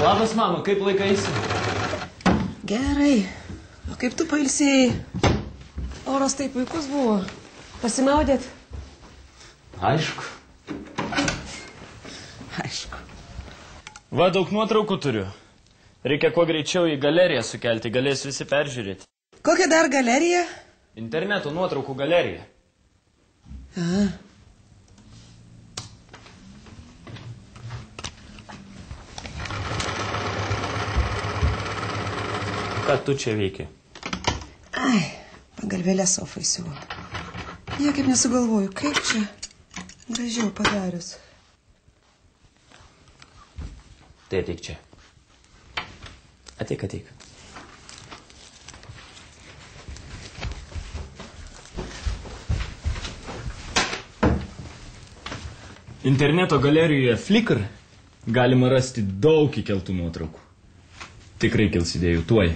Labas, mama, kaip laikaisi? Gerai. O kaip tu pailsėjai? Oras taip puikus buvo. Pasimaudėt? Aišku. Aišku. Va, daug nuotraukų turiu. Reikia kuo greičiau į galeriją sukelti, galės visi peržiūrėti. Kokia dar galerija? Interneto nuotraukų galerija. Aha. Ką tu čia veiki? Ai, pagalvėlę sofai siuvo. Niekaip nesugalvoju, kaip čia gražiau padarius. Tai ateik čia. Ateik, ateik. Interneto galerijoje Flickr galima rasti daug įkeltų nuotraukų. Tikrai kils idėjų tuoj.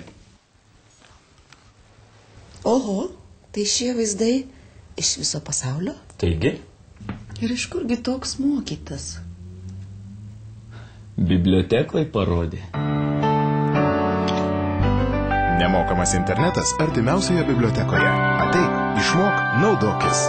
Oho, tai šie vaizdai iš viso pasaulio? Taigi? Ir iš kurgi toks mokytas? Bibliotekoje parodė. Nemokamas internetas artimiausioje bibliotekoje. Ateik, išmok, naudokis.